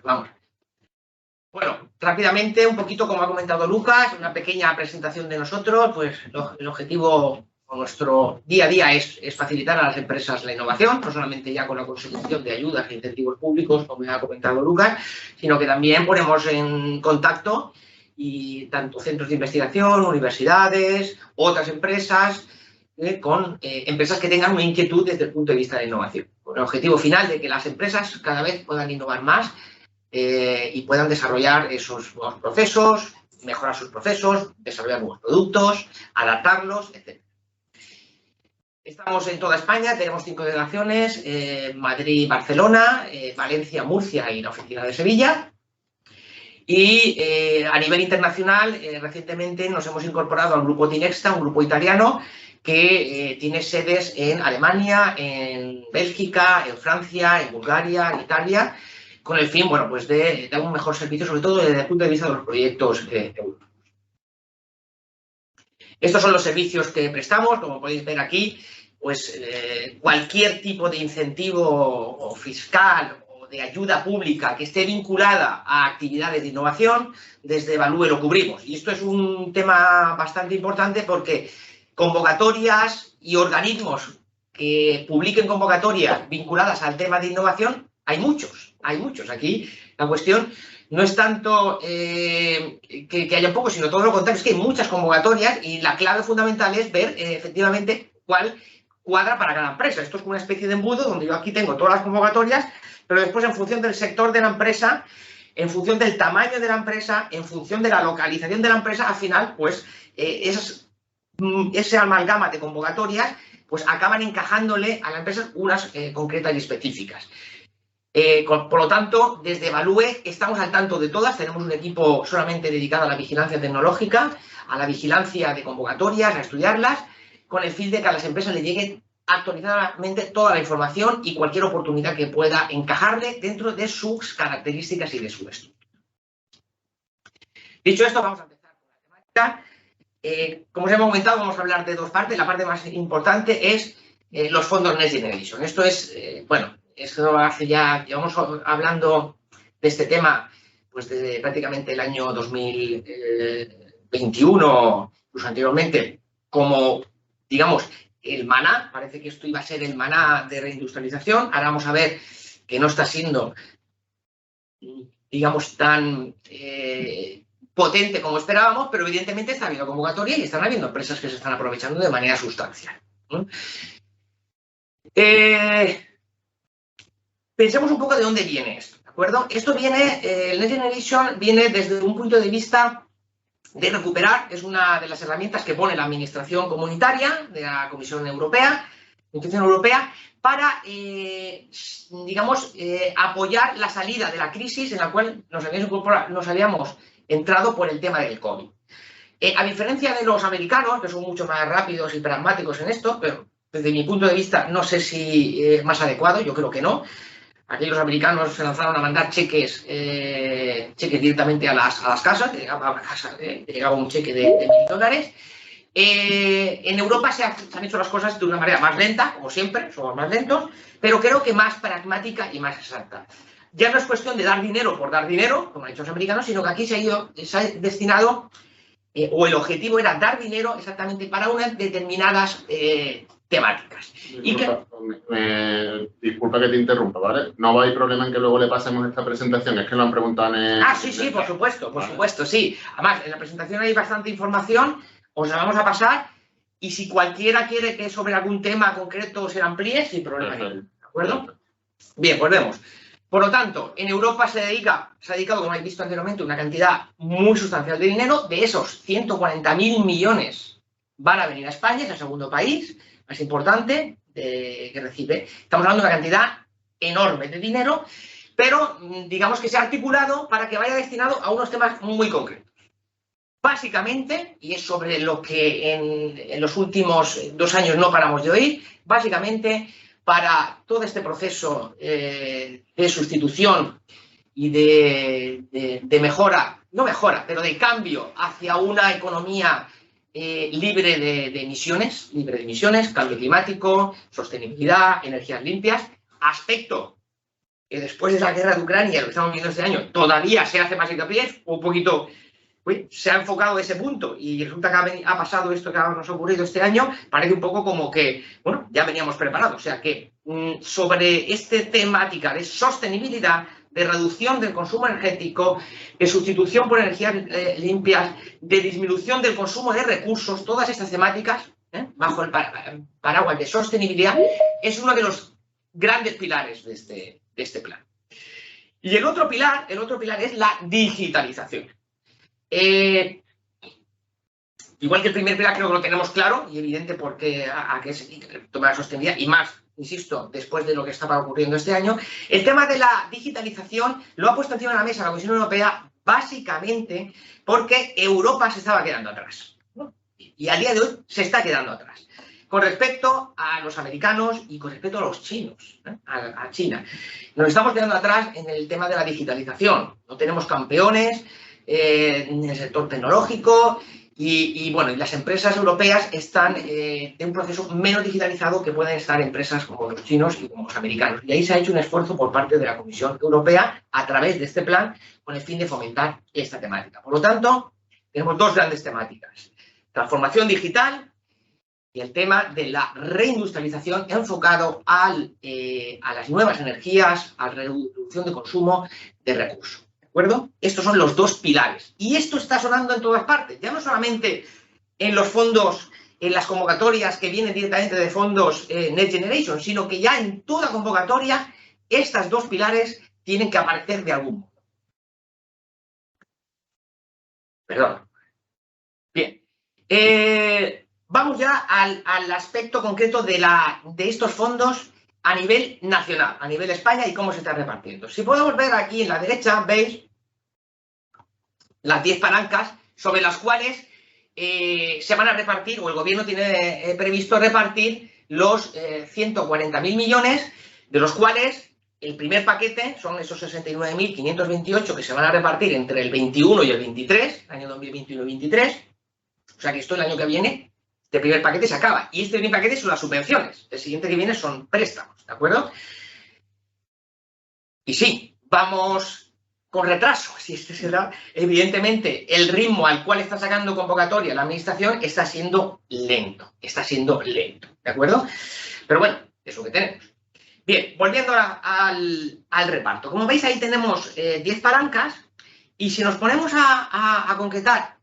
Vamos. Bueno, rápidamente, un poquito como ha comentado Lucas, una pequeña presentación de nosotros. Pues el objetivo o nuestro día a día es facilitar a las empresas la innovación, no solamente ya con la consecución de ayudas e incentivos públicos, como ha comentado Lucas, sino que también ponemos en contacto y tanto centros de investigación, universidades, otras empresas, con empresas que tengan una inquietud desde el punto de vista de la innovación. Con el objetivo final de que las empresas cada vez puedan innovar más y puedan desarrollar esos nuevos procesos, mejorar sus procesos, desarrollar nuevos productos, adaptarlos, etc. Estamos en toda España, tenemos 5 delegaciones, Madrid, Barcelona, Valencia, Murcia y la oficina de Sevilla. Y a nivel internacional, recientemente nos hemos incorporado al grupo Tinexta, un grupo italiano que tiene sedes en Alemania, en Bélgica, en Francia, en Bulgaria, en Italia, con el fin, bueno, pues de dar un mejor servicio, sobre todo desde el punto de vista de los proyectos europeos. Estos son los servicios que prestamos, como podéis ver aquí, pues cualquier tipo de incentivo fiscal o de ayuda pública que esté vinculada a actividades de innovación, desde Evalúe lo cubrimos. Y esto es un tema bastante importante porque convocatorias y organismos que publiquen convocatorias vinculadas al tema de innovación, hay muchos. Aquí la cuestión no es tanto que haya pocos, sino todo lo contrario, es que hay muchas convocatorias y la clave fundamental es ver efectivamente cuál cuadra para cada empresa. Esto es como una especie de embudo donde yo aquí tengo todas las convocatorias, pero después en función del sector de la empresa, en función del tamaño de la empresa, en función de la localización de la empresa, al final, pues ese amalgama de convocatorias pues acaban encajándole a la empresa unas concretas y específicas. Por lo tanto, desde Evalúe estamos al tanto de todas, tenemos un equipo solamente dedicado a la vigilancia tecnológica, a la vigilancia de convocatorias, a estudiarlas, con el fin de que a las empresas les llegue actualizadamente toda la información y cualquier oportunidad que pueda encajarle dentro de sus características y de su estructura. Dicho esto, vamos a empezar con la temática. Como os hemos comentado, vamos a hablar de dos partes. La parte más importante es los fondos Next Generation. Esto es, esto hace ya, llevamos hablando de este tema pues desde prácticamente el año 2021, incluso anteriormente, como, digamos, el maná. Parece que esto iba a ser el maná de reindustrialización. Ahora vamos a ver que no está siendo, digamos, tan potente como esperábamos, pero evidentemente está habiendo convocatoria y están habiendo empresas que se están aprovechando de manera sustancial. Pensemos un poco de dónde viene esto, ¿de acuerdo? Esto viene, el Next Generation viene desde un punto de vista de recuperar, es una de las herramientas que pone la Administración Comunitaria de la Comisión Europea, para, digamos, apoyar la salida de la crisis en la cual nos habíamos entrado por el tema del COVID. A diferencia de los americanos, que son mucho más rápidos y pragmáticos en esto, pero desde mi punto de vista no sé si es más adecuado, yo creo que no. Aquí los americanos se lanzaron a mandar cheques directamente a las casas, llegaba un cheque de $1.000. En Europa se han hecho las cosas de una manera más lenta, como siempre, somos más lentos, pero creo que más pragmática y más exacta. Ya no es cuestión de dar dinero por dar dinero, como han hecho los americanos, sino que aquí se ha destinado, o el objetivo era dar dinero exactamente para unas determinadas temáticas. Disculpa que te interrumpa, ¿vale? No hay problema en que luego le pasemos esta presentación, es que lo han preguntado en el... Sí, por supuesto, sí. Además, en la presentación hay bastante información, os la vamos a pasar, y si cualquiera quiere que sobre algún tema concreto se amplíe, sin problema, ¿de acuerdo? Bien, pues vemos. Por lo tanto, en Europa se ha dedicado, como habéis visto anteriormente, una cantidad muy sustancial de dinero. De esos 140.000 millones van a venir a España, es el segundo país más importante que recibe. Estamos hablando de una cantidad enorme de dinero, pero digamos que se ha articulado para que vaya destinado a unos temas muy concretos. Básicamente, y es sobre lo que en los últimos 2 años no paramos de oír, básicamente para todo este proceso de sustitución y de mejora, no mejora, pero de cambio hacia una economía libre de emisiones, cambio climático, sostenibilidad, energías limpias, aspecto que después de la guerra de Ucrania, lo que estamos viendo este año, todavía se hace más hincapié, un poquito se ha enfocado a ese punto y resulta que ha pasado esto que nos ha ocurrido este año, parece un poco como que, bueno, ya veníamos preparados. O sea que sobre esta temática de sostenibilidad, de reducción del consumo energético, de sustitución por energías limpias, de disminución del consumo de recursos, todas estas temáticas, bajo el paraguas de sostenibilidad, es uno de los grandes pilares de este plan. Y el otro pilar es la digitalización. Igual que el primer pilar, creo que lo tenemos claro y evidente porque a qué se toma la sostenibilidad y más, insisto, después de lo que estaba ocurriendo este año. El tema de la digitalización lo ha puesto encima de la mesa la Comisión Europea básicamente porque Europa se estaba quedando atrás, ¿no? Y a día de hoy se está quedando atrás con respecto a los americanos y con respecto a los chinos, a China. Nos estamos quedando atrás en el tema de la digitalización. No tenemos campeones en el sector tecnológico y bueno, y las empresas europeas están en un proceso menos digitalizado que pueden estar empresas como los chinos y como los americanos. Y ahí se ha hecho un esfuerzo por parte de la Comisión Europea a través de este plan con el fin de fomentar esta temática. Por lo tanto, tenemos dos grandes temáticas: transformación digital y el tema de la reindustrialización enfocado a las nuevas energías, a la reducción de consumo de recursos. ¿De acuerdo? Estos son los dos pilares. Y esto está sonando en todas partes, ya no solamente en los fondos, en las convocatorias que vienen directamente de fondos Next Generation, sino que ya en toda convocatoria estos dos pilares tienen que aparecer de algún modo. Perdón. Bien. Vamos ya al aspecto concreto de estos fondos a nivel nacional, a nivel España y cómo se está repartiendo. Si podemos ver aquí en la derecha, veis las 10 palancas sobre las cuales se van a repartir, o el gobierno tiene previsto repartir los 140.000 millones, de los cuales el primer paquete son esos 69.528 que se van a repartir entre el 21 y el 23, año 2021 y 23, o sea que esto el año que viene. Este primer paquete se acaba. Y este primer paquete son las subvenciones. El siguiente que viene son préstamos, ¿de acuerdo? Y sí, vamos con retraso. Si este será, evidentemente, el ritmo al cual está sacando convocatoria la administración está siendo lento. Está siendo lento, ¿de acuerdo? Pero bueno, es lo que tenemos. Bien, volviendo al reparto. Como veis, ahí tenemos 10 palancas. Y si nos ponemos a concretar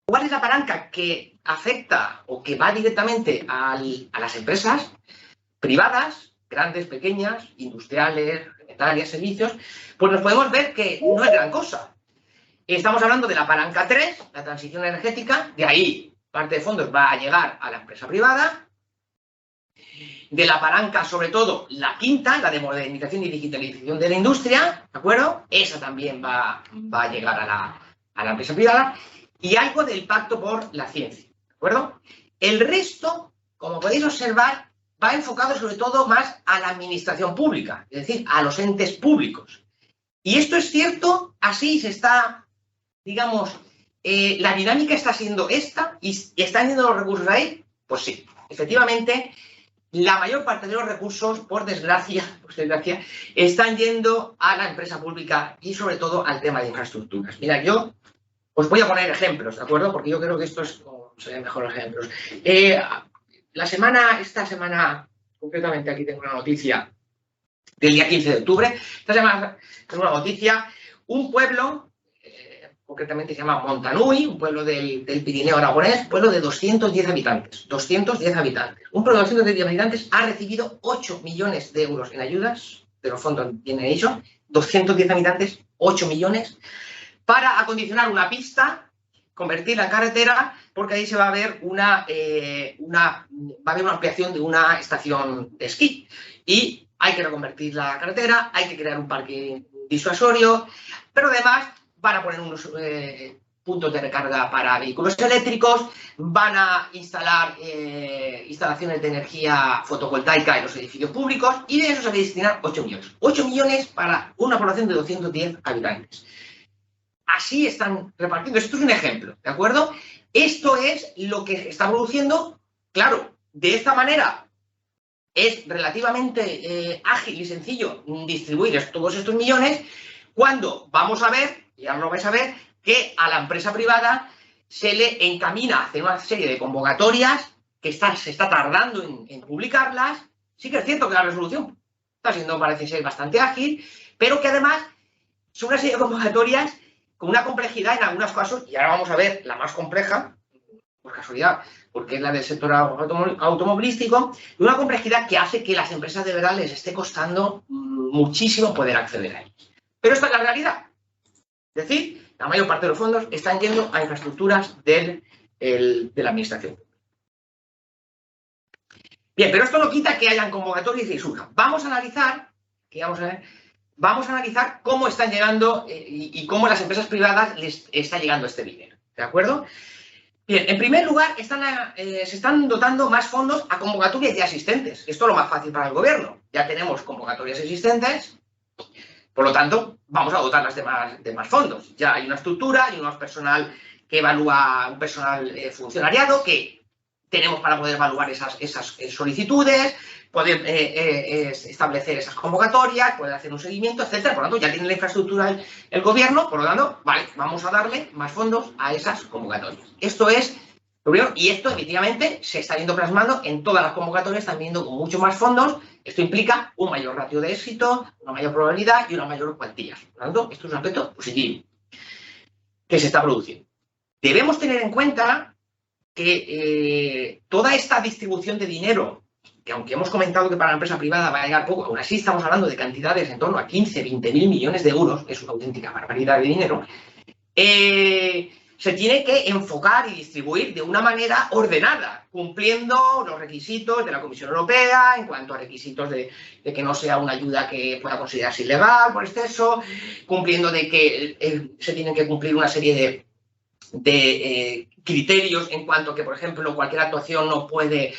cuál es la palanca que afecta o que va directamente a las empresas privadas, grandes, pequeñas, industriales, alimentarias, servicios, pues nos podemos ver que no es gran cosa. Estamos hablando de la palanca 3, la transición energética, de ahí parte de fondos va a llegar a la empresa privada. De la palanca, sobre todo, la quinta, la de modernización y digitalización de la industria, ¿de acuerdo? Esa también va a llegar a la empresa privada. Y algo del pacto por la ciencia, ¿de acuerdo? El resto, como podéis observar, va enfocado sobre todo más a la administración pública, es decir, a los entes públicos. Y esto es cierto, así se está, digamos, la dinámica está siendo esta y están yendo los recursos ahí. Pues sí, efectivamente, la mayor parte de los recursos, por desgracia, están yendo a la empresa pública y sobre todo al tema de infraestructuras. Mira, yo os voy a poner ejemplos, ¿de acuerdo? Porque yo creo que esto es como serían mejores ejemplos. Esta semana, concretamente aquí tengo una noticia del día 15 de octubre. Esta semana tengo una noticia, un pueblo, concretamente se llama Montanui, un pueblo del Pirineo aragonés, pueblo de 210 habitantes. 210 habitantes. Un pueblo de 210 habitantes ha recibido 8 millones de euros en ayudas de los fondos Generation. 210 habitantes, 8 millones. Para acondicionar una pista, convertirla en carretera, porque ahí se va a ver una ampliación de una estación de esquí. Y hay que reconvertir la carretera, hay que crear un parque disuasorio, pero además van a poner unos puntos de recarga para vehículos eléctricos, van a instalar instalaciones de energía fotovoltaica en los edificios públicos y de eso se va a destinar 8 millones. 8 millones para una población de 210 habitantes. Así están repartiendo. Esto es un ejemplo, ¿de acuerdo? Esto es lo que está produciendo. Claro, de esta manera es relativamente ágil y sencillo distribuir todos estos millones, cuando vamos a ver, ya lo vais a ver, que a la empresa privada se le encamina a hacer una serie de convocatorias que se está tardando en publicarlas. Sí que es cierto que la resolución está siendo, parece ser, bastante ágil, pero que además son una serie de convocatorias con una complejidad en algunos casos, y ahora vamos a ver la más compleja, por casualidad, porque es la del sector automovilístico, y una complejidad que hace que las empresas de verdad les esté costando muchísimo poder acceder a ellos. Pero esta es la realidad. Es decir, la mayor parte de los fondos están yendo a infraestructuras de la administración. Bien, pero esto no quita que hayan convocatorias y surjan. Vamos a analizar cómo están llegando y cómo las empresas privadas les está llegando este dinero. ¿De acuerdo? Bien, en primer lugar, se están dotando más fondos a convocatorias ya existentes. Esto es lo más fácil para el gobierno. Ya tenemos convocatorias existentes, por lo tanto, vamos a dotarlas de más fondos. Ya hay una estructura, hay un personal que evalúa, un personal funcionariado que tenemos para poder evaluar esas solicitudes, poder establecer esas convocatorias, poder hacer un seguimiento, etcétera. Por lo tanto, ya tiene la infraestructura el gobierno, por lo tanto, vale, vamos a darle más fondos a esas convocatorias. Esto es lo primero, y esto efectivamente se está viendo plasmando en todas las convocatorias, están viendo con mucho más fondos. Esto implica un mayor ratio de éxito, una mayor probabilidad y una mayor cuantía. Por lo tanto, esto es un aspecto positivo que se está produciendo. Debemos tener en cuenta que toda esta distribución de dinero, que aunque hemos comentado que para la empresa privada va a llegar poco, aún así estamos hablando de cantidades en torno a 15, 20 mil millones de euros, es una auténtica barbaridad de dinero, se tiene que enfocar y distribuir de una manera ordenada, cumpliendo los requisitos de la Comisión Europea en cuanto a requisitos de que no sea una ayuda que pueda considerarse ilegal por exceso, cumpliendo de que se tienen que cumplir una serie de criterios en cuanto a que, por ejemplo, cualquier actuación no puede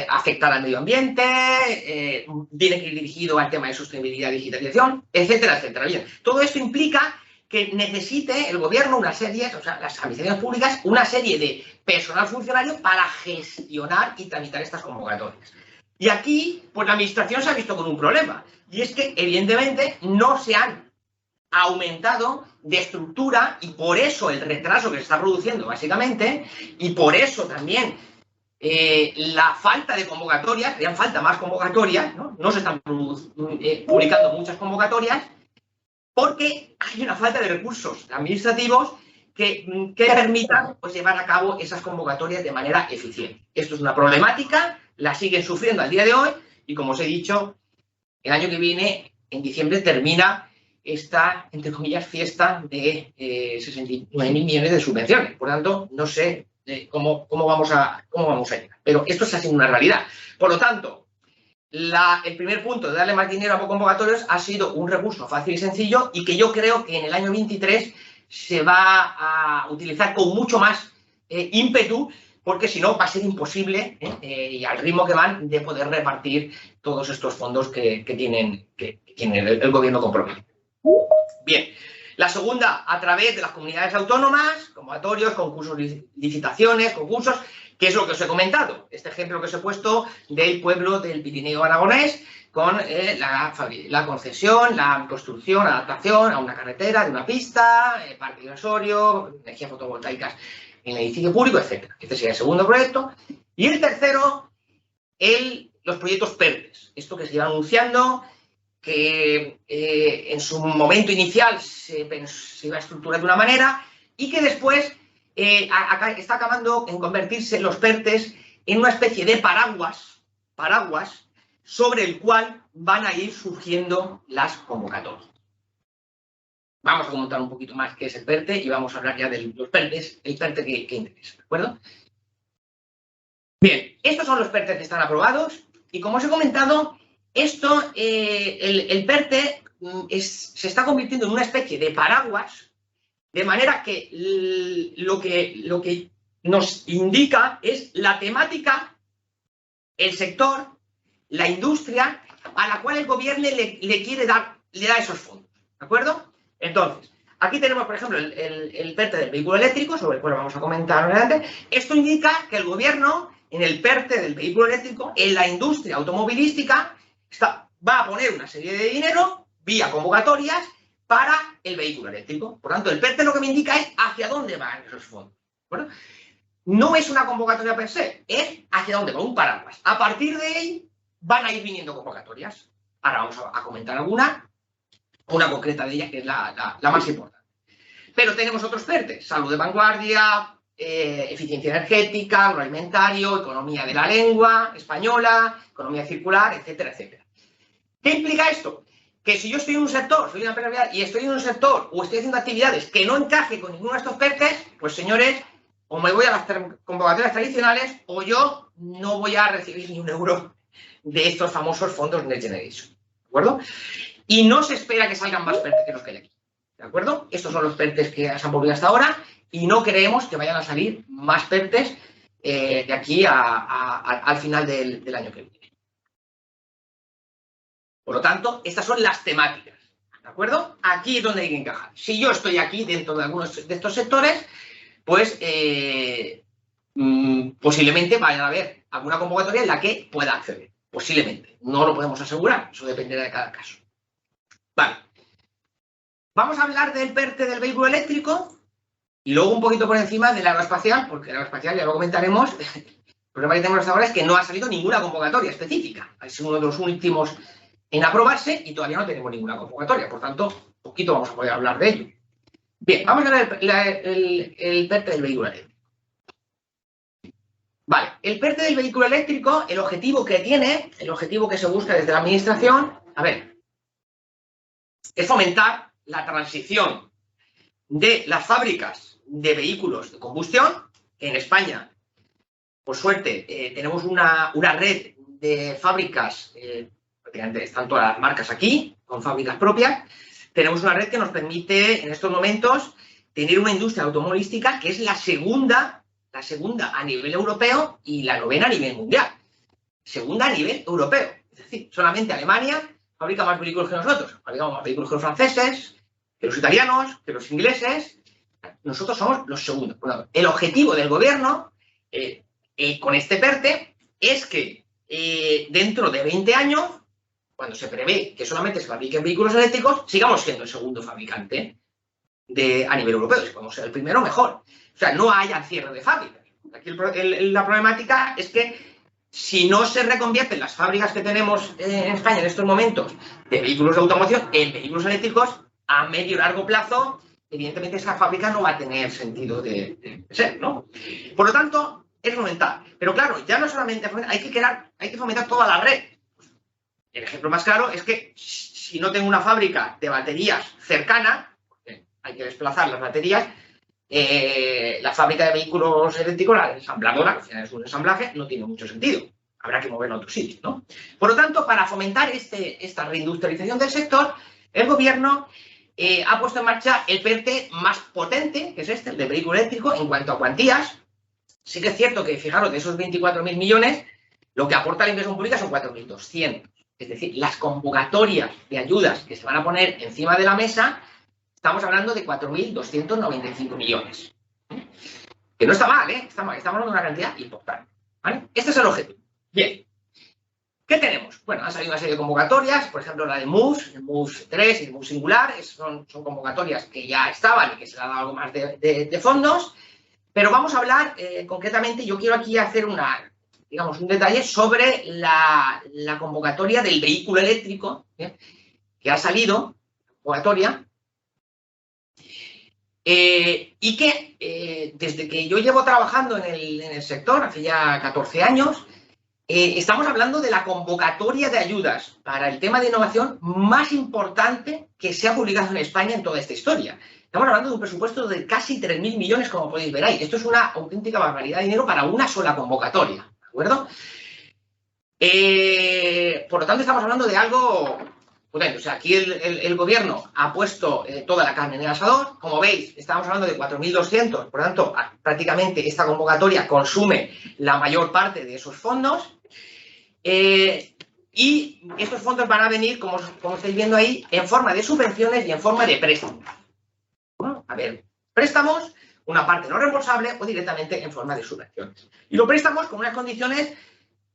afectar al medio ambiente, tiene que ir dirigido al tema de sostenibilidad y digitalización, etcétera, etcétera. Bien, todo esto implica que necesite el gobierno una serie, o sea, las administraciones públicas, una serie de personal funcionario para gestionar y tramitar estas convocatorias. Y aquí, pues la administración se ha visto con un problema, y es que, evidentemente, no se han aumentado de estructura, y por eso el retraso que se está produciendo, básicamente, y por eso también la falta de convocatorias, harían falta más convocatorias, no se están publicando muchas convocatorias, porque hay una falta de recursos administrativos que permitan pues, llevar a cabo esas convocatorias de manera eficiente. Esto es una problemática, la siguen sufriendo al día de hoy, y como os he dicho, el año que viene, en diciembre, termina esta, entre comillas, fiesta de 69.000 millones de subvenciones. Por tanto, no sé cómo vamos a llegar. Pero esto está siendo una realidad. Por lo tanto, el primer punto de darle más dinero a convocatorios ha sido un recurso fácil y sencillo, y que yo creo que en el año 23 se va a utilizar con mucho más ímpetu, porque si no va a ser imposible, y al ritmo que van, de poder repartir todos estos fondos que tiene el gobierno comprometido. Bien, la segunda, a través de las comunidades autónomas, convocatorios, concursos, licitaciones, concursos, que es lo que os he comentado. Este ejemplo que os he puesto del pueblo del Pirineo aragonés, con la concesión, la construcción, la adaptación a una carretera, de una pista, parque disuasorio, energías fotovoltaicas en el edificio público, etc. Este sería el segundo proyecto. Y el tercero, los proyectos PERTES. Esto que se iba anunciando, que en su momento inicial se iba a estructurar de una manera, y que después está acabando en convertirse los PERTES en una especie de paraguas sobre el cual van a ir surgiendo las convocatorias. Vamos a comentar un poquito más qué es el PERTE y vamos a hablar ya de los PERTES, el PERTE que interesa, ¿de acuerdo? Bien, estos son los PERTES que están aprobados, y como os he comentado, esto, el PERTE se está convirtiendo en una especie de paraguas, de manera que lo que nos indica es la temática, el sector, la industria a la cual el gobierno le da esos fondos, ¿de acuerdo? Entonces, aquí tenemos, por ejemplo, el PERTE del vehículo eléctrico, sobre el cual vamos a comentar adelante. Esto indica que el gobierno en el PERTE del vehículo eléctrico, en la industria automovilística, va a poner una serie de dinero vía convocatorias para el vehículo eléctrico. Por tanto, el PERTE lo que me indica es hacia dónde van esos fondos. ¿Bueno? No es una convocatoria per se, es hacia dónde va, un paraguas. A partir de ahí van a ir viniendo convocatorias. Ahora vamos a comentar una concreta de ellas, que es la más importante. Pero tenemos otros PERTES: salud de vanguardia, eficiencia energética, agroalimentario, economía de la lengua española, economía circular, etcétera, etcétera. ¿Qué implica esto? Que si yo estoy en un sector, soy una empresa privada y estoy en un sector o estoy haciendo actividades que no encaje con ninguno de estos PERTES, pues señores, o me voy a las convocatorias tradicionales o yo no voy a recibir ni un euro de estos famosos fondos Next Generation. ¿De acuerdo? Y no se espera que salgan más PERTES que los que hay aquí. ¿De acuerdo? Estos son los PERTES que se han publicado hasta ahora y no creemos que vayan a salir más PERTES de aquí al final del año que viene. Por lo tanto, estas son las temáticas. ¿De acuerdo? Aquí es donde hay que encajar. Si yo estoy aquí dentro de algunos de estos sectores, pues posiblemente vayan a haber alguna convocatoria en la que pueda acceder. Posiblemente. No lo podemos asegurar. Eso dependerá de cada caso. Vale. Vamos a hablar del PERTE del vehículo eléctrico y luego un poquito por encima del aeroespacial, porque el aeroespacial ya lo comentaremos. El problema que tenemos hasta ahora es que no ha salido ninguna convocatoria específica. Es uno de los últimos en aprobarse y todavía no tenemos ninguna convocatoria. Por tanto, poquito vamos a poder hablar de ello. Bien, vamos a ver el PERTE del vehículo eléctrico. Vale, el PERTE del vehículo eléctrico, el objetivo que tiene, el objetivo que se busca desde la administración, a ver, es fomentar la transición de las fábricas de vehículos de combustión. En España, por suerte, tenemos una red de fábricas, prácticamente están todas las marcas aquí, con fábricas propias. Tenemos una red que nos permite, en estos momentos, tener una industria automovilística que es la segunda a nivel europeo y la 9ª a nivel mundial. Segunda a nivel europeo. Es decir, solamente Alemania fabrica más vehículos que nosotros. Fabricamos más vehículos que los franceses, que los italianos, que los ingleses. Nosotros somos los segundos. Bueno, el objetivo del gobierno con este PERTE es que dentro de 20 años, cuando se prevé que solamente se fabriquen vehículos eléctricos, sigamos siendo el segundo fabricante a nivel europeo. Si podemos ser el primero, mejor. O sea, no haya cierre de fábricas. Aquí la problemática es que si no se reconvierten las fábricas que tenemos en España en estos momentos de vehículos de automoción en vehículos eléctricos, a medio y largo plazo, evidentemente esa fábrica no va a tener sentido de ser, ¿no? Por lo tanto, es fomentar. Pero claro, ya no solamente fomentar, hay que fomentar toda la red. El ejemplo más claro es que si no tengo una fábrica de baterías cercana, porque hay que desplazar las baterías, la fábrica de vehículos eléctricos, la ensambladora, que al final es un ensamblaje, no tiene mucho sentido. Habrá que moverlo a otro sitio, ¿no? Por lo tanto, para fomentar esta reindustrialización del sector, el gobierno ha puesto en marcha el PERTE más potente, que es el de vehículo eléctrico, en cuanto a cuantías. Sí que es cierto que, fijaros, de esos 24.000 millones, lo que aporta la inversión pública son 4.200. Es decir, las convocatorias de ayudas que se van a poner encima de la mesa, estamos hablando de 4.295 millones. Que no está mal, ¿eh? Estamos hablando de una cantidad importante. ¿Vale? Este es el objetivo. Bien. ¿Qué tenemos? Bueno, han salido una serie de convocatorias, por ejemplo, la de MUS, el MUS 3 y el MUS Singular, son convocatorias que ya estaban y que se le ha dado algo más de fondos, pero vamos a hablar concretamente, yo quiero aquí hacer un detalle sobre la convocatoria del vehículo eléctrico, que ha salido, convocatoria, y que desde que yo llevo trabajando en el sector, hace ya 14 años, estamos hablando de la convocatoria de ayudas para el tema de innovación más importante que se ha publicado en España en toda esta historia. Estamos hablando de un presupuesto de casi 3.000 millones, como podéis ver ahí. Esto es una auténtica barbaridad de dinero para una sola convocatoria, ¿de acuerdo? Por lo tanto, estamos hablando de algo potente. O sea, aquí el gobierno ha puesto toda la carne en el asador. Como veis, estamos hablando de 4.200. Por lo tanto, prácticamente esta convocatoria consume la mayor parte de esos fondos. Y estos fondos van a venir, como estáis viendo ahí, en forma de subvenciones y en forma de préstamos. Bueno, a ver, préstamos una parte no reembolsable o directamente en forma de subvenciones. Y los préstamos con unas condiciones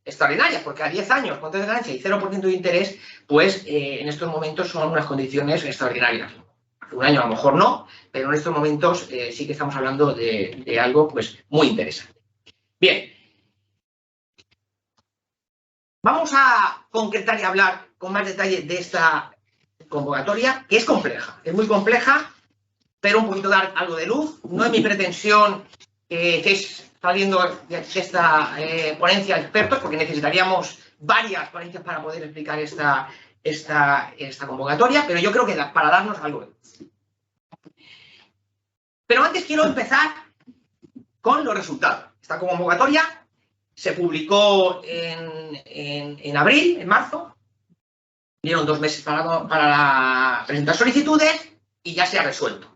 extraordinarias, porque a 10 años, con de ganancia y 0% de interés, pues en estos momentos son unas condiciones extraordinarias. Hace un año a lo mejor no, pero en estos momentos sí que estamos hablando de algo pues muy interesante. Bien. Vamos a concretar y hablar con más detalle de esta convocatoria, que es compleja, es muy compleja, pero un poquito dar algo de luz. No es mi pretensión que estéis saliendo de esta ponencia de expertos, porque necesitaríamos varias ponencias para poder explicar esta convocatoria, pero yo creo que para darnos algo de luz. Pero antes quiero empezar con los resultados. Esta convocatoria se publicó en abril, en marzo. Dieron 2 meses para presentar solicitudes y ya se ha resuelto.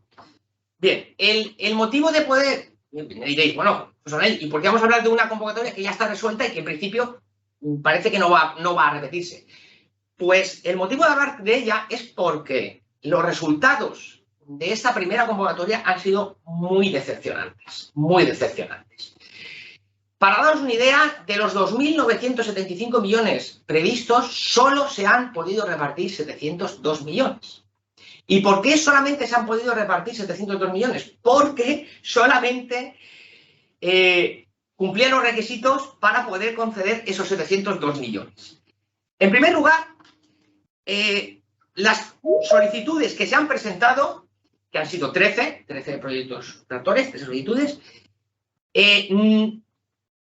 Bien, el motivo de poder... Me diréis, bueno, José, ¿y por qué vamos a hablar de una convocatoria que ya está resuelta y que en principio parece que no va a repetirse? Pues el motivo de hablar de ella es porque los resultados de esta primera convocatoria han sido muy decepcionantes, muy decepcionantes. Para daros una idea, de los 2.975 millones previstos, solo se han podido repartir 702 millones. ¿Y por qué solamente se han podido repartir 702 millones? Porque solamente cumplían los requisitos para poder conceder esos 702 millones. En primer lugar, las solicitudes que se han presentado, que han sido 13 proyectos tractores, 13 solicitudes,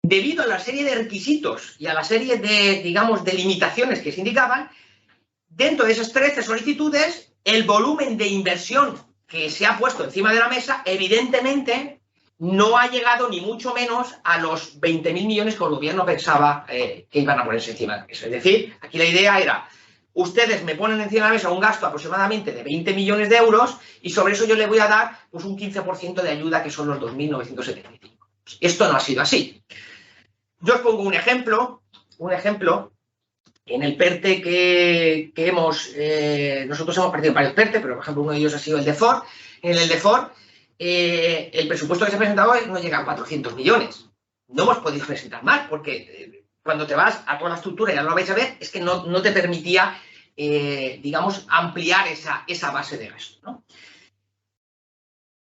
debido a la serie de requisitos y a la serie de, digamos, de limitaciones que se indicaban, dentro de esas 13 solicitudes, el volumen de inversión que se ha puesto encima de la mesa, evidentemente, no ha llegado ni mucho menos a los 20.000 millones que el gobierno pensaba que iban a ponerse encima de la mesa. Es decir, aquí la idea era, ustedes me ponen encima de la mesa un gasto aproximadamente de 20 millones de euros y sobre eso yo le voy a dar pues, un 15% de ayuda, que son los 2.975. Esto no ha sido así. Yo os pongo un ejemplo en el PERTE que hemos, nosotros hemos partido varios PERTE, pero por ejemplo uno de ellos ha sido el de Ford. En el de Ford, el presupuesto que se ha presentado no llega a 400 millones. No hemos podido presentar más porque cuando te vas a toda la estructura, ya lo vais a ver, es que no te permitía, digamos, ampliar esa base de gasto, ¿no?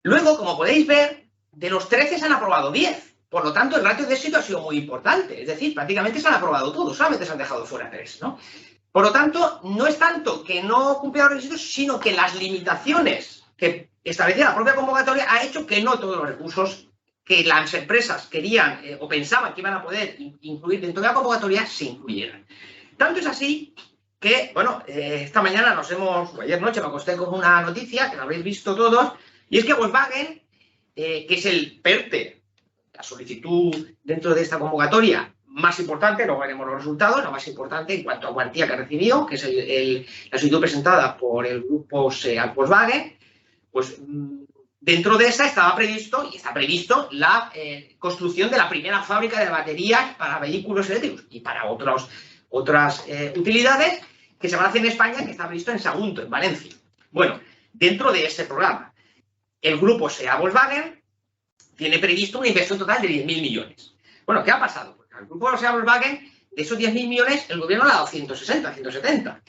Luego, como podéis ver, de los 13 se han aprobado 10. Por lo tanto, el ratio de éxito ha sido muy importante. Es decir, prácticamente se han aprobado todos, solamente se han dejado fuera 3, ¿no? Por lo tanto, no es tanto que no cumplieran los requisitos, sino que las limitaciones que establecía la propia convocatoria ha hecho que no todos los recursos que las empresas querían o pensaban que iban a poder incluir dentro de la convocatoria se incluyeran. Tanto es así que, bueno, esta mañana o ayer noche me acosté con una noticia, que la habréis visto todos, y es que Volkswagen, que es el PERTE, la solicitud dentro de esta convocatoria más importante, luego veremos los resultados, la más importante en cuanto a cuantía que ha recibido, que es la solicitud presentada por el grupo SEAT Volkswagen, pues dentro de esa estaba previsto, y está previsto, la construcción de la primera fábrica de baterías para vehículos eléctricos y para otras utilidades que se van a hacer en España, que está previsto en Sagunto, en Valencia. Bueno, dentro de ese programa, el grupo SEAT Volkswagen tiene previsto una inversión total de 10.000 millones. Bueno, ¿qué ha pasado? Porque al grupo SEAT Volkswagen, de esos 10.000 millones, el gobierno le ha dado 160, 170.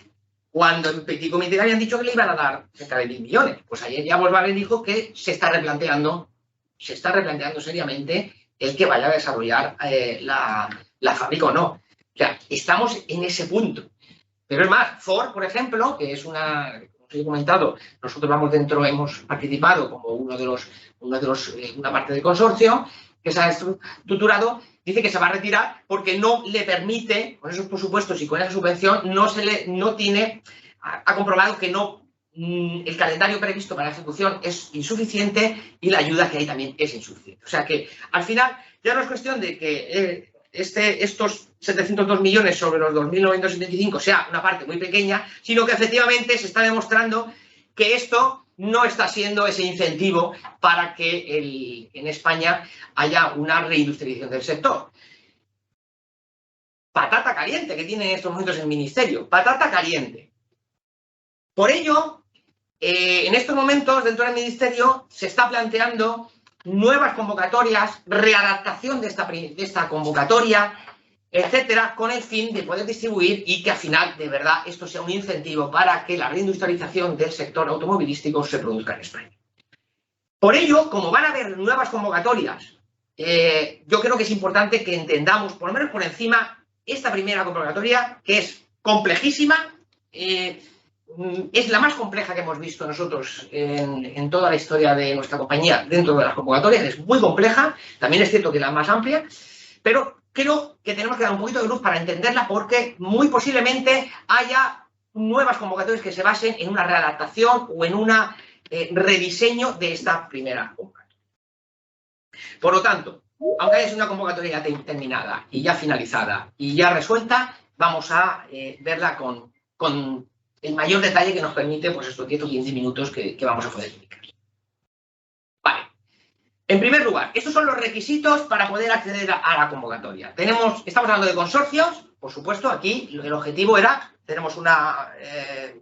Cuando en Petit Comité habían dicho que le iban a dar cerca de 1.000 millones. Pues ayer ya Volkswagen dijo que se está replanteando seriamente el que vaya a desarrollar la fábrica o no. O sea, estamos en ese punto. Pero es más, Ford, por ejemplo, que es una... Como os he comentado, nosotros hemos participado como una parte del consorcio que se ha estructurado, dice que se va a retirar porque no le permite, con esos presupuestos y con esa subvención, ha comprobado que el calendario previsto para la ejecución es insuficiente y la ayuda que hay también es insuficiente. O sea que, al final, ya no es cuestión de que estos 702 millones sobre los 2.975 sea una parte muy pequeña, sino que efectivamente se está demostrando que esto no está siendo ese incentivo para que en España haya una reindustrialización del sector. Patata caliente que tiene en estos momentos el Ministerio, patata caliente. Por ello, en estos momentos dentro del Ministerio se está planteando nuevas convocatorias, readaptación de esta convocatoria, etcétera, con el fin de poder distribuir y que al final, de verdad, esto sea un incentivo para que la reindustrialización del sector automovilístico se produzca en España. Por ello, como van a haber nuevas convocatorias, yo creo que es importante que entendamos, por lo menos por encima, esta primera convocatoria, que es complejísima, es la más compleja que hemos visto nosotros en toda la historia de nuestra compañía dentro de las convocatorias, es muy compleja, también es cierto que es la más amplia, pero creo que tenemos que dar un poquito de luz para entenderla porque muy posiblemente haya nuevas convocatorias que se basen en una readaptación o en un rediseño de esta primera convocatoria. Por lo tanto, aunque haya una convocatoria ya terminada y ya finalizada y ya resuelta, vamos a verla con el mayor detalle que nos permite pues, estos 10 o 15 minutos que vamos a poder explicar. Vale. En primer lugar, estos son los requisitos para poder acceder a la convocatoria. Estamos hablando de consorcios, por supuesto, aquí el objetivo era, tenemos una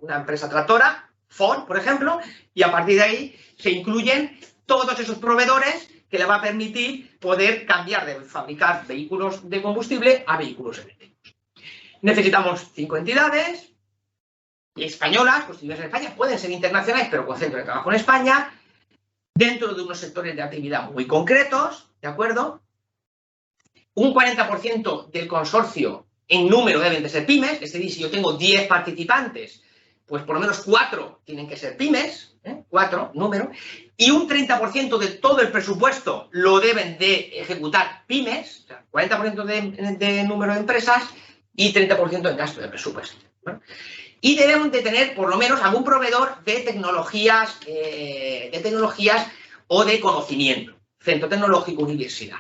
empresa tractora, Ford, por ejemplo, y a partir de ahí se incluyen todos esos proveedores que le va a permitir poder cambiar de fabricar vehículos de combustible a vehículos eléctricos. Necesitamos 5 entidades españolas, constituidas en España, pueden ser internacionales, pero con centro de trabajo en España, dentro de unos sectores de actividad muy concretos, ¿de acuerdo? Un 40% del consorcio en número deben de ser pymes, es decir, si yo tengo 10 participantes, pues por lo menos 4 tienen que ser pymes, 4 número, y un 30% de todo el presupuesto lo deben de ejecutar pymes, o sea, 40% de número de empresas y 30% en gasto de presupuesto, ¿no? Y deben de tener por lo menos algún proveedor de tecnologías o de conocimiento, centro tecnológico, universidad.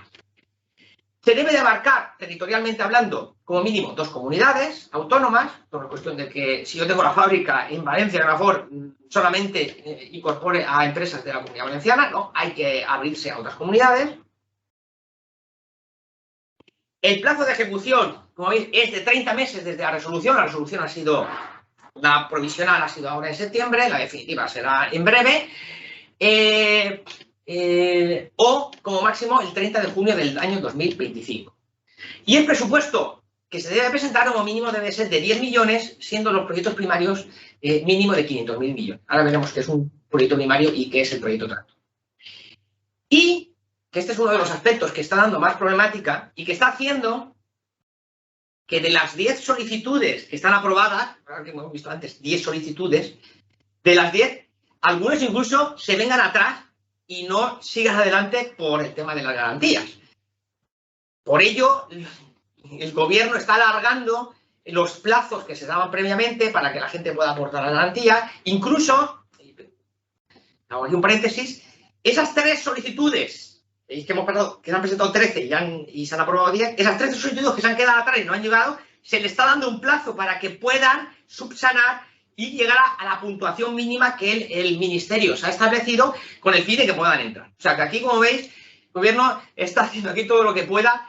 Se debe de abarcar, territorialmente hablando, como mínimo 2 comunidades autónomas, por la cuestión de que si yo tengo la fábrica en Valencia, a lo mejor solamente incorpore a empresas de la Comunidad Valenciana, no, hay que abrirse a otras comunidades. El plazo de ejecución, como veis, es de 30 meses desde la resolución ha sido, la provisional ha sido ahora en septiembre, la definitiva será en breve, o como máximo el 30 de junio del año 2025. Y el presupuesto que se debe presentar como mínimo debe ser de 10 millones, siendo los proyectos primarios mínimo de 500.000 millones. Ahora veremos qué es un proyecto primario y qué es el proyecto tractor. Y que este es uno de los aspectos que está dando más problemática y que está haciendo que de las 10 solicitudes que están aprobadas, que hemos visto antes, 10 solicitudes, de las 10, algunos incluso se vengan atrás y no sigan adelante por el tema de las garantías. Por ello, el gobierno está alargando los plazos que se daban previamente para que la gente pueda aportar la garantía. Incluso, hago aquí un paréntesis, esas 3 solicitudes que se han presentado 13 y se han aprobado 10, esas 13 solicitudes que se han quedado atrás y no han llegado, se le está dando un plazo para que puedan subsanar y llegar a la puntuación mínima que el Ministerio se ha establecido con el fin de que puedan entrar. O sea que aquí, como veis, el gobierno está haciendo aquí todo lo que pueda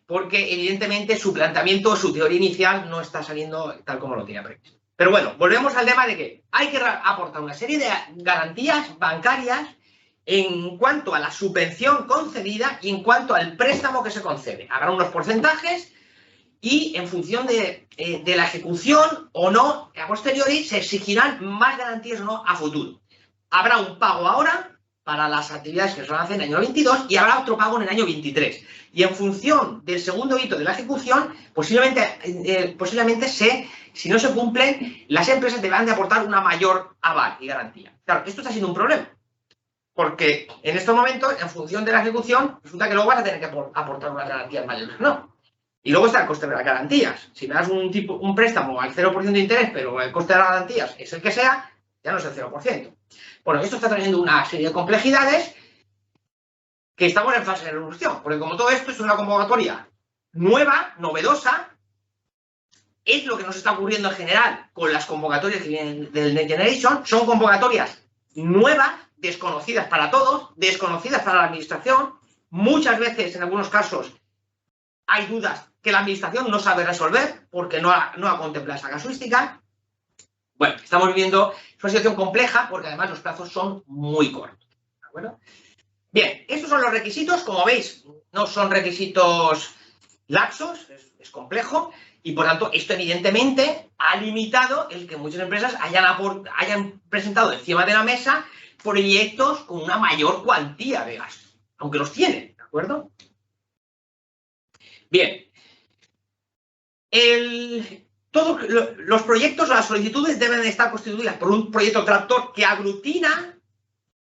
porque evidentemente su planteamiento, su teoría inicial no está saliendo tal como lo tenía previsto. Pero bueno, volvemos al tema de que hay que aportar una serie de garantías bancarias en cuanto a la subvención concedida y en cuanto al préstamo que se concede. Habrá unos porcentajes y en función de la ejecución o no, a posteriori, se exigirán más garantías o no a futuro. Habrá un pago ahora para las actividades que se van a hacer en el año 22 y habrá otro pago en el año 23. Y en función del segundo hito de la ejecución, posiblemente si no se cumplen, las empresas deberán de aportar una mayor aval y garantía. Claro, esto está siendo un problema. Porque en estos momentos, en función de la ejecución, resulta que luego vas a tener que aportar unas garantías mayores. No. Y luego está el coste de las garantías. Si me das un préstamo al 0% de interés, pero el coste de las garantías es el que sea, ya no es el 0%. Bueno, esto está trayendo una serie de complejidades que estamos en fase de resolución. Porque como todo esto es una convocatoria nueva, novedosa, es lo que nos está ocurriendo en general con las convocatorias que vienen del Next Generation. Son convocatorias nuevas, desconocidas para todos, desconocidas para la administración. Muchas veces, en algunos casos, hay dudas que la administración no sabe resolver porque no ha contemplado esa casuística. Bueno, estamos viviendo una situación compleja porque además los plazos son muy cortos. ¿De acuerdo? Bien, estos son los requisitos. Como veis, no son requisitos laxos, es complejo, y por tanto esto evidentemente ha limitado el que muchas empresas hayan presentado encima de la mesa proyectos con una mayor cuantía de gasto, aunque los tienen, ¿de acuerdo? Bien, todos los proyectos o las solicitudes deben estar constituidas por un proyecto tractor que aglutina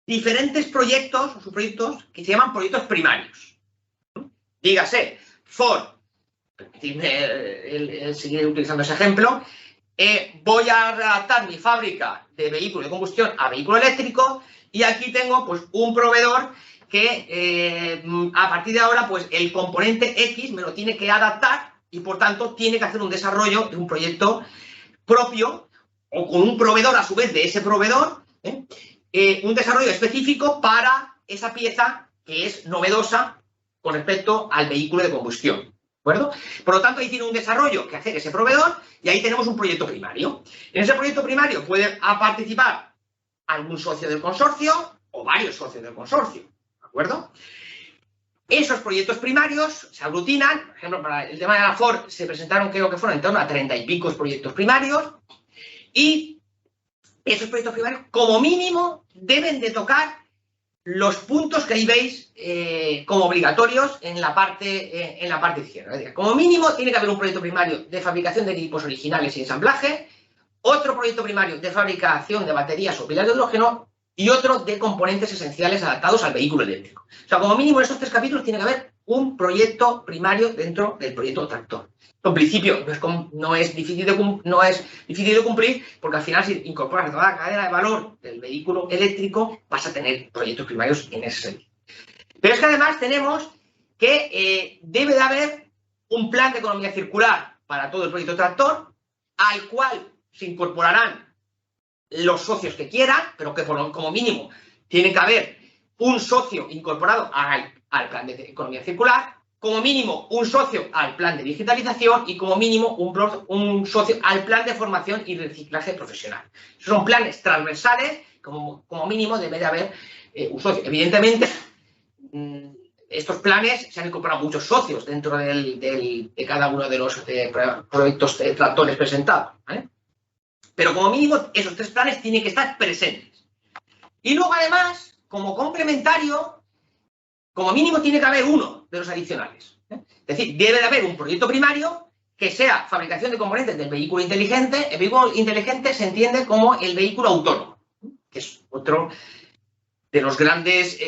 diferentes proyectos o subproyectos que se llaman proyectos primarios. Dígase, Ford, permitidme seguir utilizando ese ejemplo, voy a adaptar mi fábrica de vehículo de combustión a vehículo eléctrico y aquí tengo pues un proveedor que a partir de ahora pues el componente X me lo tiene que adaptar y por tanto tiene que hacer un desarrollo de un proyecto propio o con un proveedor a su vez de ese proveedor, un desarrollo específico para esa pieza que es novedosa con respecto al vehículo de combustión. ¿De acuerdo? Por lo tanto, ahí tiene un desarrollo que hacer ese proveedor y ahí tenemos un proyecto primario. En ese proyecto primario puede participar algún socio del consorcio o varios socios del consorcio. ¿De acuerdo? Esos proyectos primarios se aglutinan. Por ejemplo, para el tema de la Ford se presentaron, creo que fueron en torno a 30 y pico proyectos primarios y esos proyectos primarios, como mínimo, deben de tocar los puntos que ahí veis como obligatorios en la parte izquierda. Es decir, como mínimo tiene que haber un proyecto primario de fabricación de equipos originales y ensamblaje, otro proyecto primario de fabricación de baterías o pilas de hidrógeno y otro de componentes esenciales adaptados al vehículo eléctrico. O sea, como mínimo en estos 3 capítulos tiene que haber un proyecto primario dentro del proyecto tractor. En principio no es difícil de cumplir porque al final si incorporas toda la cadena de valor del vehículo eléctrico vas a tener proyectos primarios en ese sentido. Pero es que además tenemos que debe de haber un plan de economía circular para todo el proyecto tractor al cual se incorporarán los socios que quieran, pero que como mínimo tiene que haber un socio incorporado al plan de economía circular, como mínimo un socio al plan de digitalización y como mínimo un socio al plan de formación y reciclaje profesional. Son planes transversales, como mínimo debe de haber un socio. Evidentemente, estos planes se han incorporado muchos socios dentro de cada uno de los proyectos tractores presentados, ¿vale? Pero como mínimo esos 3 planes tienen que estar presentes. Y luego además, como complementario, como mínimo tiene que haber uno de los adicionales. Es decir, debe de haber un proyecto primario que sea fabricación de componentes del vehículo inteligente. El vehículo inteligente se entiende como el vehículo autónomo, que es otro de los grandes,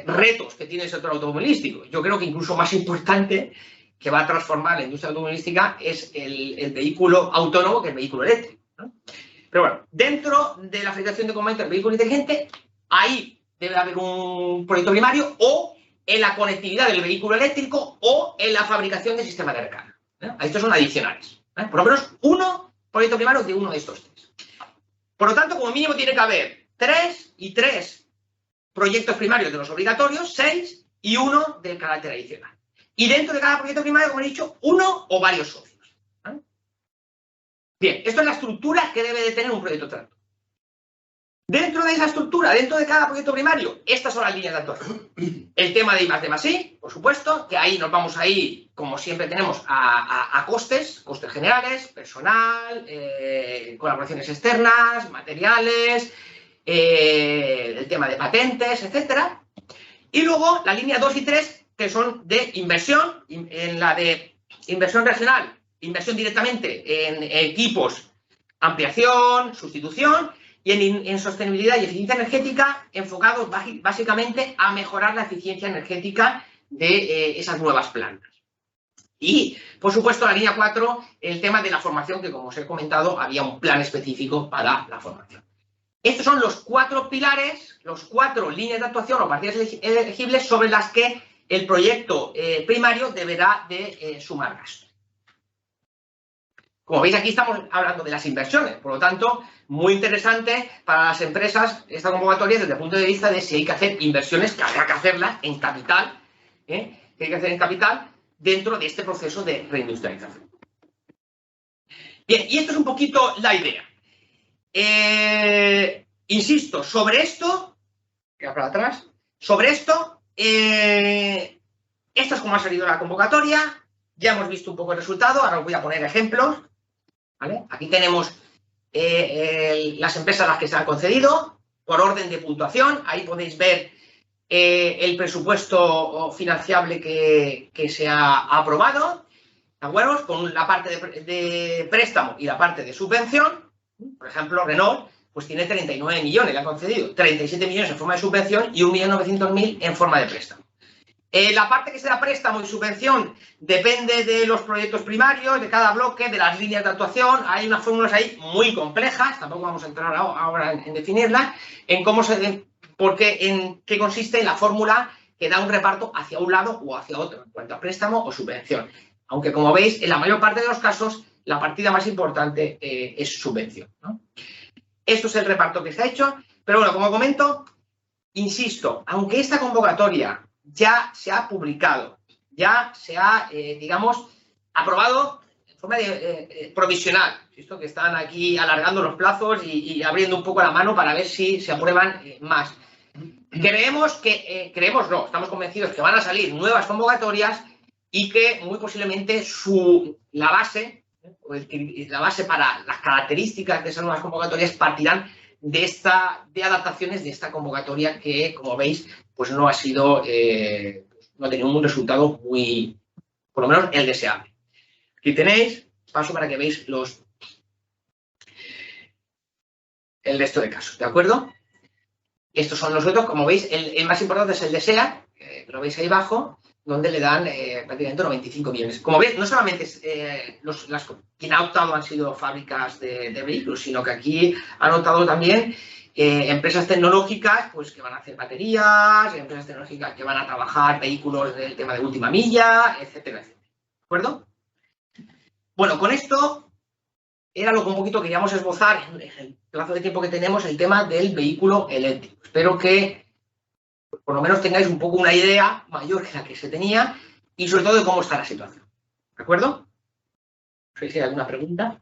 retos que tiene el sector automovilístico. Yo creo que incluso más importante que va a transformar la industria automovilística es el vehículo autónomo que el vehículo eléctrico, ¿no? Pero bueno, dentro de la fabricación de componentes del vehículo inteligente, ahí debe haber un proyecto primario o en la conectividad del vehículo eléctrico o en la fabricación de sistemas de recarga. Estos son adicionales. Por lo menos uno proyecto primario de uno de estos 3. Por lo tanto, como mínimo tiene que haber 3 y 3 proyectos primarios de los obligatorios, 6 y uno de carácter adicional. Y dentro de cada proyecto primario, como he dicho, uno o varios socios. ¿Vale? Bien, esto es la estructura que debe de tener un proyecto tractor. Dentro de esa estructura, dentro de cada proyecto primario, estas son las líneas de actuación. El tema de I+D+I, por supuesto, que ahí nos vamos a ir, como siempre tenemos, a costes generales, personal, colaboraciones externas, materiales, el tema de patentes, etcétera. Y luego la línea 2 y 3, que son de inversión, en la de inversión regional, inversión directamente en equipos, ampliación, sustitución, y en sostenibilidad y eficiencia energética, enfocados básicamente a mejorar la eficiencia energética de esas nuevas plantas. Y, por supuesto, la línea 4, el tema de la formación, que como os he comentado, había un plan específico para la formación. Estos son los 4 pilares, los 4 líneas de actuación o partidas elegibles sobre las que el proyecto primario deberá de sumar gasto. Como veis, aquí estamos hablando de las inversiones, por lo tanto, muy interesante para las empresas esta convocatoria desde el punto de vista de si hay que hacer inversiones, que habrá que hacerlas en capital, que hay que hacer en capital dentro de este proceso de reindustrialización. Bien, y esto es un poquito la idea. Insisto, sobre esto, queda para atrás, Sobre esto, esto es como ha salido la convocatoria. Ya hemos visto un poco el resultado. Ahora os voy a poner ejemplos. ¿Vale? Aquí tenemos las empresas a las que se han concedido por orden de puntuación. Ahí podéis ver el presupuesto financiable que se ha aprobado, ¿de acuerdo? Con la parte de préstamo y la parte de subvención. Por ejemplo, Renault pues tiene 39 millones, le han concedido 37 millones en forma de subvención y 1.900.000 en forma de préstamo. La parte que se da préstamo y subvención depende de los proyectos primarios, de cada bloque, de las líneas de actuación. Hay unas fórmulas ahí muy complejas, tampoco vamos a entrar ahora en definirlas, en cómo en qué consiste la fórmula que da un reparto hacia un lado o hacia otro, en cuanto a préstamo o subvención. Aunque, como veis, en la mayor parte de los casos, la partida más importante es subvención, ¿no? Esto es el reparto que se ha hecho, pero bueno, como comento, insisto, aunque esta convocatoria ya se ha publicado, ya se ha, digamos, aprobado en forma provisional. Visto que están aquí alargando los plazos y abriendo un poco la mano para ver si se aprueban más. Creemos no, estamos convencidos que van a salir nuevas convocatorias y que muy posiblemente la base para las características de esas nuevas convocatorias partirán de adaptaciones de esta convocatoria que, como veis, pues no ha sido, no ha tenido un resultado muy, por lo menos, el deseable. Aquí tenéis, paso para que veáis el resto de casos, ¿de acuerdo? Estos son los otros, como veis, el más importante es el de SEAT, que lo veis ahí abajo, donde le dan prácticamente 95 millones. Como veis, no solamente quien ha optado han sido fábricas de vehículos, sino que aquí han optado también empresas tecnológicas pues, que van a hacer baterías, empresas tecnológicas que van a trabajar vehículos del tema de última milla, etcétera, etcétera. ¿De acuerdo? Bueno, con esto era lo que un poquito queríamos esbozar en el plazo de tiempo que tenemos, el tema del vehículo eléctrico. Espero que por lo menos tengáis un poco una idea mayor que la que se tenía y sobre todo de cómo está la situación. ¿De acuerdo? No sé si hay alguna pregunta.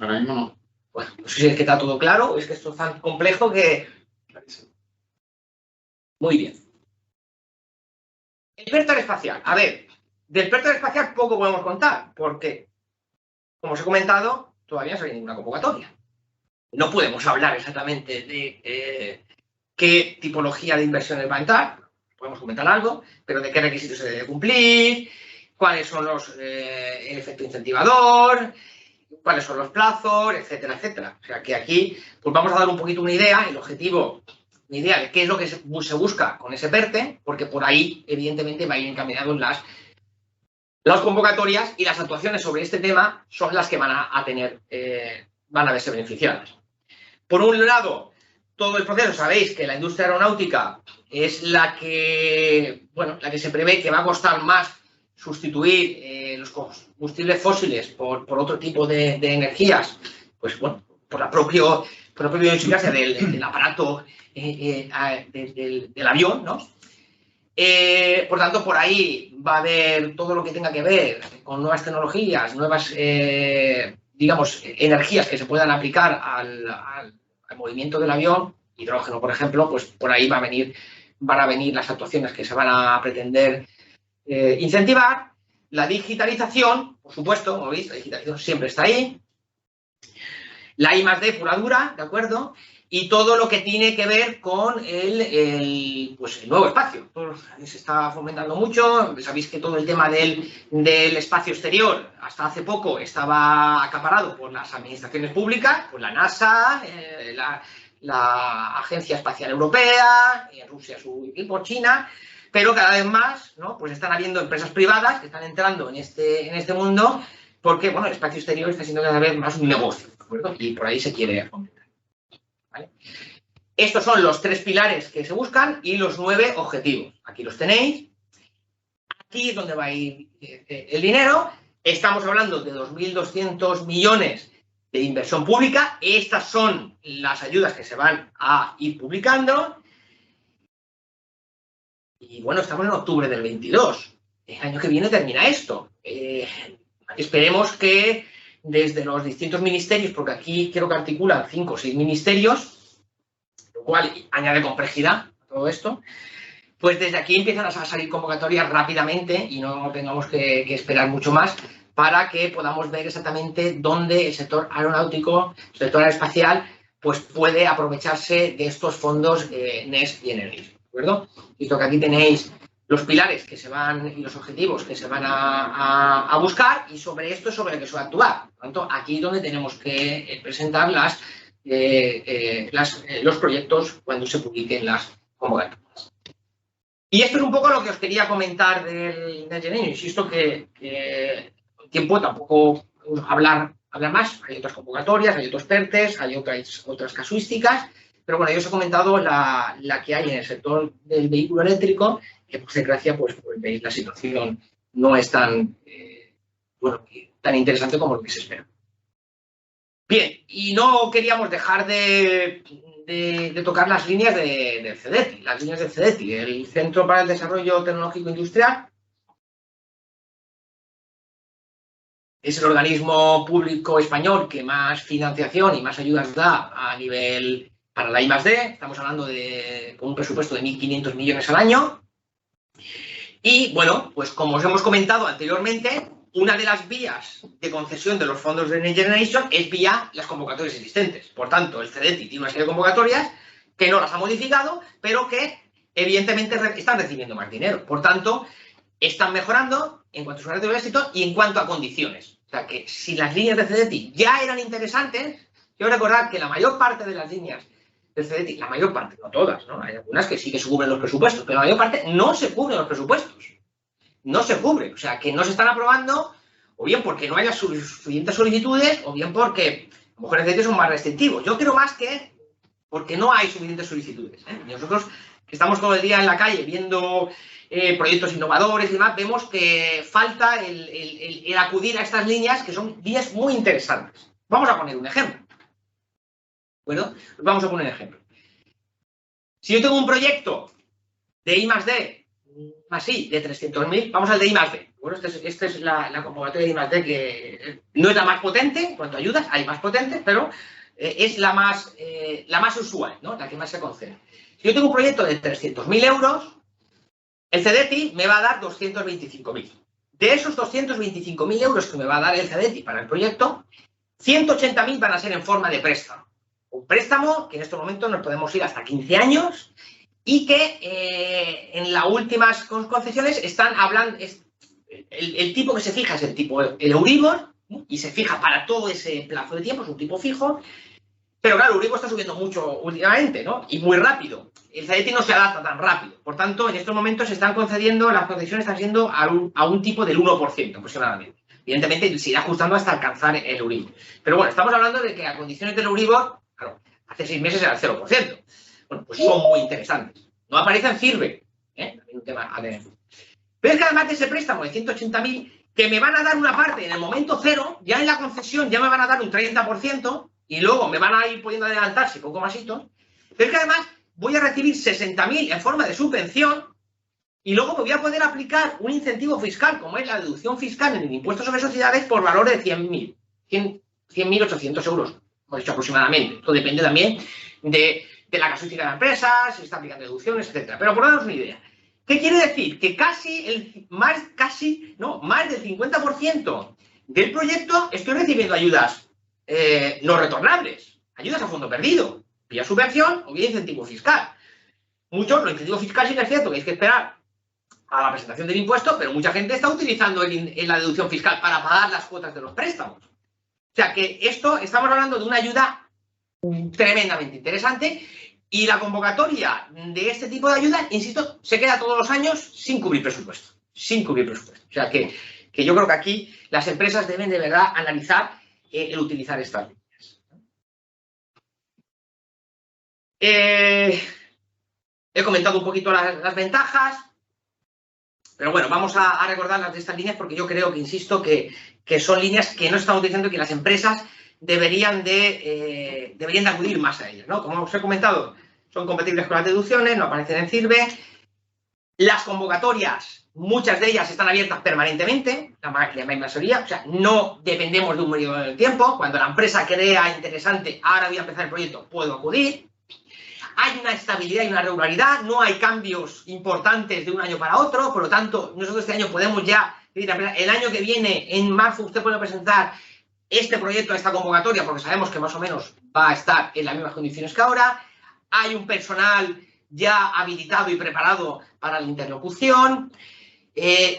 Ahora mismo no. Bueno, no sé si es que está todo claro o es que esto es tan complejo que... Muy bien. El PERTE espacial. A ver, del PERTE espacial poco podemos contar porque, como os he comentado, todavía no sale ninguna convocatoria. No podemos hablar exactamente de qué tipología de inversiones va a entrar, podemos comentar algo, pero de qué requisitos se debe cumplir, cuáles son el efecto incentivador, cuáles son los plazos, etcétera, etcétera. O sea que aquí pues vamos a dar un poquito una idea, el objetivo, una idea de qué es lo que se busca con ese PERTE, porque por ahí, evidentemente, va a ir encaminados las convocatorias y las actuaciones sobre este tema son las que van a verse beneficiadas. Por un lado, todo el proceso, sabéis que la industria aeronáutica es la que se prevé que va a costar más sustituir los combustibles fósiles por otro tipo de energías, pues bueno, por la propia idiosincrasia del aparato del avión, ¿no? Por tanto, por ahí va a haber todo lo que tenga que ver con nuevas tecnologías, nuevas, digamos, energías que se puedan aplicar al movimiento del avión, hidrógeno, por ejemplo, pues por ahí van a venir las actuaciones que se van a pretender incentivar. La digitalización, por supuesto, como veis, la digitalización siempre está ahí. La I+D pura dura, ¿de acuerdo? Y todo lo que tiene que ver con el nuevo espacio. Se está fomentando mucho. Sabéis que todo el tema del espacio exterior hasta hace poco estaba acaparado por las administraciones públicas, por la NASA, la Agencia Espacial Europea, en Rusia y por China, pero cada vez más, ¿no? Pues están habiendo empresas privadas que están entrando en este mundo porque, bueno, el espacio exterior está siendo cada vez más un negocio, ¿de acuerdo? Y por ahí se quiere fomentar. ¿Vale? Estos son los 3 pilares que se buscan y los 9 objetivos. Aquí los tenéis. Aquí es donde va a ir el dinero. Estamos hablando de 2.200 millones de inversión pública. Estas son las ayudas que se van a ir publicando. Y bueno, estamos en octubre del 22. El año que viene termina esto. Esperemos que desde los distintos ministerios, porque aquí creo que articulan 5 o 6 ministerios, lo cual añade complejidad a todo esto, pues desde aquí empiezan a salir convocatorias rápidamente y no tengamos que esperar mucho más para que podamos ver exactamente dónde el sector aeronáutico, el sector aeroespacial, pues puede aprovecharse de estos fondos Next Generation, ¿de acuerdo? Visto que aquí tenéis los pilares que se van y los objetivos que se van a buscar, y sobre esto es sobre lo que se va a actuar. Por lo tanto, aquí es donde tenemos que presentar los proyectos cuando se publiquen las convocatorias. Y esto es un poco lo que os quería comentar del Next Generation. Insisto que tiempo tampoco hablar más. Hay otras convocatorias, hay otros PERTES, hay otras casuísticas, pero bueno, yo os he comentado la que hay en el sector del vehículo eléctrico, que por desgracia, pues veis, la situación no es tan, tan interesante como lo que se espera. Bien, y no queríamos dejar de tocar las líneas del CDTI, las líneas del CDTI, el Centro para el Desarrollo Tecnológico Industrial. Es el organismo público español que más financiación y más ayudas da a nivel para la I+D. Estamos hablando con un presupuesto de 1.500 millones al año. Y, bueno, pues como os hemos comentado anteriormente, una de las vías de concesión de los fondos de Next Generation es vía las convocatorias existentes. Por tanto, el CDTI tiene una serie de convocatorias que no las ha modificado, pero que evidentemente están recibiendo más dinero. Por tanto, están mejorando en cuanto a su ratio de éxito y en cuanto a condiciones. O sea, que si las líneas de CDTI ya eran interesantes, quiero recordar que la mayor parte de las líneas del CDTI, la mayor parte, no todas, ¿no? Hay algunas que sí que se cubren los presupuestos, pero la mayor parte no se cubren los presupuestos. No se cubre. O sea, que no se están aprobando, o bien porque no haya suficientes solicitudes, o bien porque a lo mejor el CDTI son más restrictivos. Yo creo más que porque no hay suficientes solicitudes, ¿eh? Y nosotros, que estamos todo el día en la calle viendo proyectos innovadores y demás, vemos que falta el acudir a estas líneas, que son líneas muy interesantes. Vamos a poner un ejemplo. Bueno, vamos a poner un ejemplo. Si yo tengo un proyecto de I+D, así, de 300.000, vamos al de I+D. Bueno, esta es la convocatoria de I+D, que no es la más potente en cuanto a ayudas, hay más potentes, pero es la más usual, ¿no? La que más se concede. Si yo tengo un proyecto de 300.000 euros, el CDTI me va a dar 225.000. De esos 225.000 euros que me va a dar el CDTI para el proyecto, 180.000 van a ser en forma de préstamo. Un préstamo que en estos momentos nos podemos ir hasta 15 años y que en las últimas concesiones están hablando, el tipo que se fija es el tipo el Euribor, ¿no? Y se fija para todo ese plazo de tiempo, es un tipo fijo. Pero claro, el Euribor está subiendo mucho últimamente, ¿no? Y muy rápido. El CDTI no se adapta tan rápido. Por tanto, en estos momentos se están concediendo, las concesiones están siendo a un tipo del 1% aproximadamente. Evidentemente, se irá ajustando hasta alcanzar el Euribor. Pero bueno, estamos hablando de que a condiciones del Euribor, claro, hace 6 meses era el 0%. Bueno, pues son muy interesantes. No aparecen sirve, ¿eh? También un tema a tener. Pero es que además de ese préstamo de 180.000, que me van a dar una parte en el momento cero, ya en la concesión ya me van a dar un 30%, y luego me van a ir pudiendo adelantarse poco másito, pero es que además voy a recibir 60.000 en forma de subvención y luego me voy a poder aplicar un incentivo fiscal, como es la deducción fiscal en el impuesto sobre sociedades, por valor de 100.800 euros, hemos dicho aproximadamente. Esto depende también de la casuística de la empresa, si se está aplicando deducciones, etcétera. Pero por darnos una idea, ¿qué quiere decir? Que más del 50% del proyecto estoy recibiendo ayudas no retornables, ayudas a fondo perdido, vía subvención o vía incentivo fiscal. Muchos, los incentivos fiscales sí que es cierto que hay que esperar a la presentación del impuesto, pero mucha gente está utilizando la deducción fiscal para pagar las cuotas de los préstamos. O sea que estamos hablando de una ayuda tremendamente interesante, y la convocatoria de este tipo de ayuda, insisto, se queda todos los años sin cubrir presupuesto. Sin cubrir presupuesto. O sea que yo creo que aquí las empresas deben de verdad analizar el utilizar estas líneas. He comentado un poquito las ventajas, pero bueno, vamos a recordar las de estas líneas, porque yo creo que, insisto, que son líneas que no están utilizando y que las empresas deberían de acudir más a ellas, ¿no? Como os he comentado, son compatibles con las deducciones, no aparecen en CIRBE. Las convocatorias, muchas de ellas están abiertas permanentemente, la mayoría, o sea, no dependemos de un periodo de tiempo. Cuando la empresa crea interesante, ahora voy a empezar el proyecto, puedo acudir. hay una estabilidad y una regularidad, no hay cambios importantes de un año para otro, por lo tanto, nosotros este año podemos ya, el año que viene, en marzo, usted puede presentar este proyecto a esta convocatoria, porque sabemos que más o menos va a estar en las mismas condiciones que ahora. Hay un personal ya habilitado y preparado para la interlocución.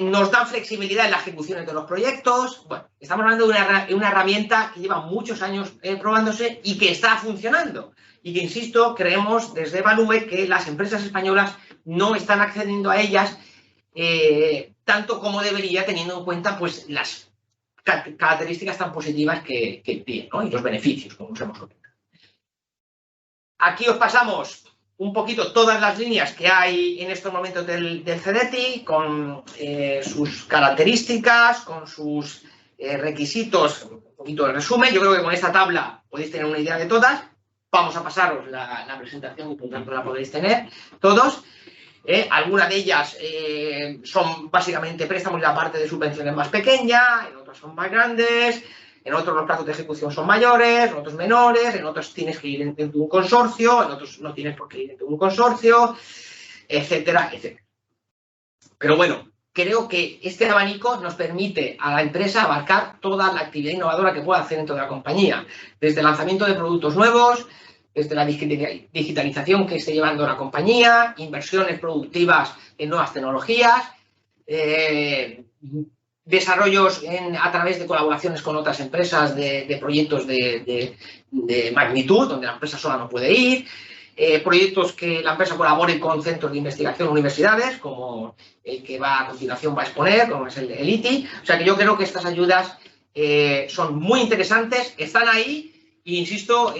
Nos dan flexibilidad en las ejecuciones de los proyectos. Bueno, estamos hablando de una herramienta que lleva muchos años probándose y que está funcionando. Y que, insisto, creemos desde Evalue que las empresas españolas no están accediendo a ellas tanto como debería, teniendo en cuenta pues, las características tan positivas que tiene, ¿no? Y los beneficios, como os hemos comentado. Aquí os pasamos un poquito todas las líneas que hay en estos momentos del CDTI, con sus características, con sus requisitos, un poquito de resumen. Yo creo que con esta tabla podéis tener una idea de todas. Vamos a pasaros la presentación y por tanto la podéis tener todos. Algunas de ellas son básicamente préstamos y la parte de subvenciones más pequeña, en otras son más grandes, en otros los plazos de ejecución son mayores, en otros menores, en otros tienes que ir dentro de un consorcio, en otros no tienes por qué ir dentro de un consorcio, etcétera, etcétera. Pero bueno, creo que este abanico nos permite a la empresa abarcar toda la actividad innovadora que pueda hacer dentro de la compañía, desde el lanzamiento de productos nuevos, desde la digitalización que esté llevando la compañía, inversiones productivas en nuevas tecnologías, desarrollos a través de colaboraciones con otras empresas de proyectos de magnitud, donde la empresa sola no puede ir, proyectos que la empresa colabore con centros de investigación, universidades, como el que a continuación va a exponer, como es el ITI. O sea que yo creo que estas ayudas son muy interesantes, están ahí. E insisto,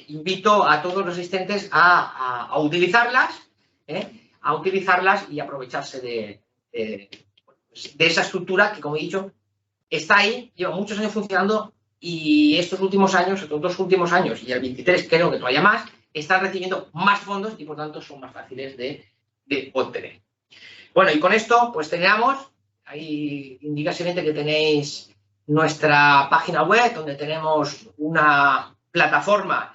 invito a todos los asistentes a utilizarlas y aprovecharse de esa estructura que, como he dicho, está ahí, lleva muchos años funcionando y estos últimos años, y el 23 creo que todavía más, están recibiendo más fondos y por tanto son más fáciles de obtener. Bueno, y con esto pues terminamos. Ahí indica simplemente que tenéis nuestra página web donde tenemos una plataforma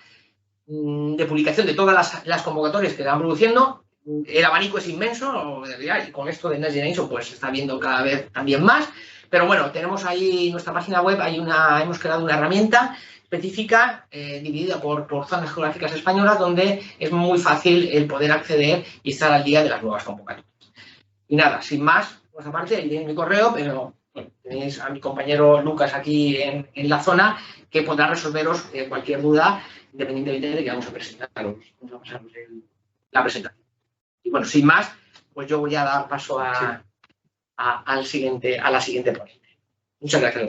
de publicación de todas las convocatorias que van produciendo. El abanico es inmenso y con esto de Next Generation pues se está viendo cada vez también más. Pero bueno, tenemos ahí nuestra página web, hemos creado una herramienta específica dividida por zonas geográficas españolas donde es muy fácil el poder acceder y estar al día de las nuevas convocatorias. Y nada, sin más, por esa parte, ahí tenéis mi correo, pero bueno, tenéis a mi compañero Lucas aquí en la zona que podrá resolveros cualquier duda independientemente de que vamos a presentaros la presentación. Y bueno, sin más, pues yo voy a dar paso a la siguiente ponente. Muchas gracias a todos.